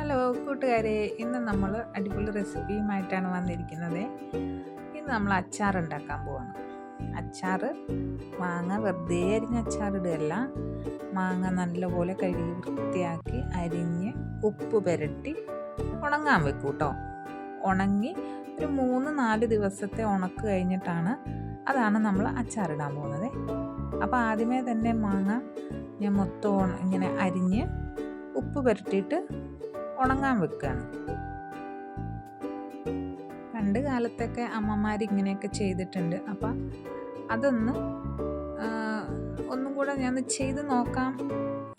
Hello കൂട്ടുകാരെ, ഇന്ന് നമ്മൾ അടിപൊളി റെസിപ്പിയുമായിട്ടാണ് വന്നിരിക്കുന്നത്. ഇന്ന് നമ്മൾ അച്ചാർ ഉണ്ടാക്കാൻ പോവാണ്. അച്ചാർ മാങ്ങ വെറുതെ അരിഞ്ഞ് അച്ചാറിടുകയല്ല, മാങ്ങ നല്ലപോലെ കഴുകി വൃത്തിയാക്കി അരിഞ്ഞ് ഉപ്പ് പുരട്ടി ഉണങ്ങാൻ വെക്കും കേട്ടോ. ഉണങ്ങി ഒരു 3-4 ദിവസത്തെ ഉണക്ക് കഴിഞ്ഞിട്ടാണ് അതാണ് നമ്മൾ അച്ചാറിടാൻ പോകുന്നത്. അപ്പോൾ ആദ്യമേ തന്നെ മാങ്ങ ഞാൻ മൊത്തം ഇങ്ങനെ അരിഞ്ഞ് ഉപ്പ് പുരട്ടിയിട്ട് ഉണങ്ങാൻ വെക്കുകയാണ്. പണ്ട് കാലത്തൊക്കെ അമ്മമാർ ഇങ്ങനെയൊക്കെ ചെയ്തിട്ടുണ്ട്. അപ്പം അതൊന്ന് ഒന്നും കൂടെ ഞാൻ ചെയ്ത് നോക്കാം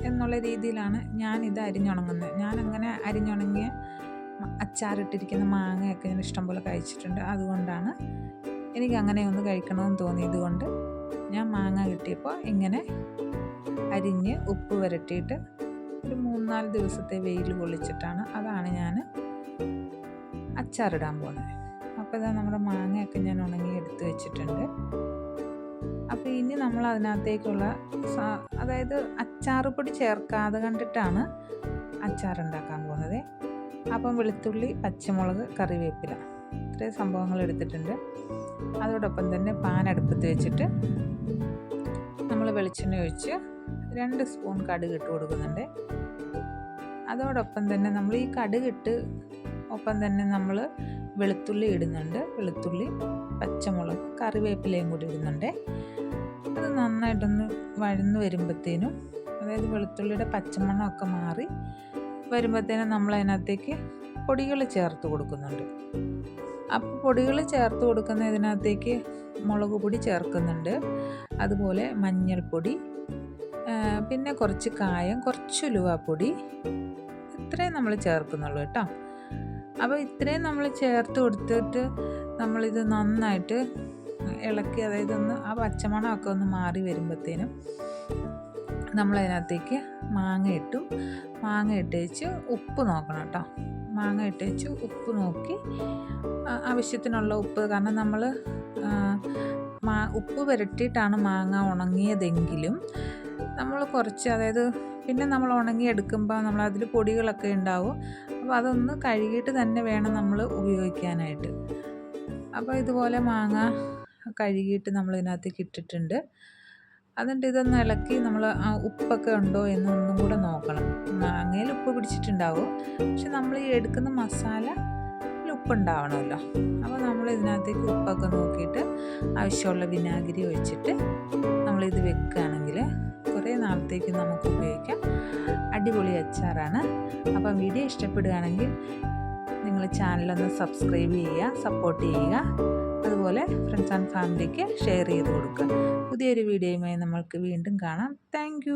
എന്നുള്ള രീതിയിലാണ് ഞാനിത് അരിഞ്ഞുണങ്ങുന്നത്. ഞാനങ്ങനെ അരിഞ്ഞുണങ്ങിയ അച്ചാറിട്ടിരിക്കുന്ന മാങ്ങയൊക്കെ ഞാൻ ഇഷ്ടംപോലെ കഴിച്ചിട്ടുണ്ട്. അതുകൊണ്ടാണ് എനിക്ക് അങ്ങനെ ഒന്ന് കഴിക്കണമെന്ന് തോന്നിയത് കൊണ്ട് ഞാൻ മാങ്ങ കിട്ടിയപ്പോൾ ഇങ്ങനെ അരിഞ്ഞ് ഉപ്പ് പുരട്ടിയിട്ട് ഒരു 3-4 ദിവസത്തെ വെയിൽ കൊള്ളിച്ചിട്ടാണ് അതാണ് ഞാൻ അച്ചാറിടാൻ പോകുന്നത്. അപ്പോൾ ഇതാ നമ്മുടെ മാങ്ങയൊക്കെ ഞാൻ ഉണങ്ങി എടുത്ത് വെച്ചിട്ടുണ്ട്. അപ്പോൾ ഇനി നമ്മൾ അതിനകത്തേക്കുള്ള അതായത് അച്ചാറുപൊടി ചേർക്കാതെ കണ്ടിട്ടാണ് അച്ചാറുണ്ടാക്കാൻ പോകുന്നത്. അപ്പം വെളുത്തുള്ളി, പച്ചമുളക്, കറിവേപ്പില ഇത്രയും സംഭവങ്ങൾ എടുത്തിട്ടുണ്ട്. അതോടൊപ്പം തന്നെ പാൻ അടുപ്പത്ത് വെച്ചിട്ട് നമ്മൾ വെളിച്ചെണ്ണ ഒഴിച്ച് 2 സ്പൂൺ കടുക് ഇട്ട് കൊടുക്കുന്നുണ്ട്. അതോടൊപ്പം തന്നെ നമ്മൾ ഈ കടുകിട്ട് ഒപ്പം തന്നെ നമ്മൾ വെളുത്തുള്ളി ഇടുന്നുണ്ട്. വെളുത്തുള്ളി, പച്ചമുളക്, കറിവേപ്പിലയും കൂടി ഇടുന്നുണ്ട്. അത് നന്നായിട്ടൊന്ന് വഴന്ന് വരുമ്പോഴത്തേനും, അതായത് വെളുത്തുള്ളിയുടെ പച്ചമണമൊക്കെ മാറി വരുമ്പോഴത്തേനും നമ്മൾ അതിനകത്തേക്ക് പൊടികൾ ചേർത്ത് കൊടുക്കുന്നുണ്ട്. അപ്പോൾ പൊടികൾ ചേർത്ത് കൊടുക്കുന്ന ഇതിനകത്തേക്ക് മുളക് പൊടി ചേർക്കുന്നുണ്ട്, അതുപോലെ മഞ്ഞൾപ്പൊടി, പിന്നെ കുറച്ച് കായം, കുറച്ച് ഉലുവാപ്പൊടി, ഇത്രയും നമ്മൾ ചേർക്കുന്നുള്ളൂ കേട്ടോ. അപ്പോൾ ഇത്രയും നമ്മൾ ചേർത്ത് കൊടുത്തിട്ട് നമ്മളിത് നന്നായിട്ട് ഇളക്കി, അതായത് ഒന്ന് ആ പച്ചമണമൊക്കെ ഒന്ന് മാറി വരുമ്പോഴത്തേനും നമ്മളതിനകത്തേക്ക് മാങ്ങ ഇട്ടേച്ച് ഉപ്പ് നോക്കണം കേട്ടോ. മാങ്ങ ഇട്ടേച്ച് ഉപ്പ് നോക്കി ആവശ്യത്തിനുള്ള ഉപ്പ്, കാരണം നമ്മൾ ഉപ്പ് പുരട്ടിയിട്ടാണ് മാങ്ങ ഉണങ്ങിയതെങ്കിലും നമ്മൾ കുറച്ച്, അതായത് പിന്നെ നമ്മൾ ഉണങ്ങിയെടുക്കുമ്പോൾ നമ്മൾ അതിൽ പൊടികളൊക്കെ ഉണ്ടാവും. അപ്പോൾ അതൊന്ന് കഴുകിയിട്ട് തന്നെ വേണം നമ്മൾ ഉപയോഗിക്കാനായിട്ട്. അപ്പോൾ ഇതുപോലെ മാങ്ങ കഴുകിയിട്ട് നമ്മൾ ഇതിനകത്തേക്ക് ഇട്ടിട്ടുണ്ട്. എന്നിട്ട് ഇതൊന്ന് ഇളക്കി നമ്മൾ ആ ഉപ്പൊക്കെ ഉണ്ടോ എന്നൊന്നും കൂടെ നോക്കണം. മാങ്ങയിൽ ഉപ്പ് പിടിച്ചിട്ടുണ്ടാവും, പക്ഷെ നമ്മൾ ഈ എടുക്കുന്ന മസാല ഉപ്പുണ്ടാവണമല്ലോ. അപ്പോൾ നമ്മൾ ഇതിനകത്തേക്ക് ഉപ്പൊക്കെ നോക്കിയിട്ട് ആവശ്യമുള്ള വിനാഗിരി ഒഴിച്ചിട്ട് നമ്മളിത് വെക്കുകയാണെങ്കിൽ കുറേ നാളത്തേക്ക് നമുക്ക് ഉപയോഗിക്കാം. അടിപൊളി അച്ചാറാണ്. അപ്പം വീഡിയോ ഇഷ്ടപ്പെടുകയാണെങ്കിൽ നിങ്ങൾ ചാനലൊന്ന് സബ്സ്ക്രൈബ് ചെയ്യുക, സപ്പോർട്ട് ചെയ്യുക. അതുപോലെ ഫ്രണ്ട്സ് ആൻഡ് ഫാമിലിക്ക് ഷെയർ ചെയ്ത് കൊടുക്കുക. പുതിയൊരു വീഡിയോയുമായി നമ്മൾക്ക് വീണ്ടും കാണാം. താങ്ക്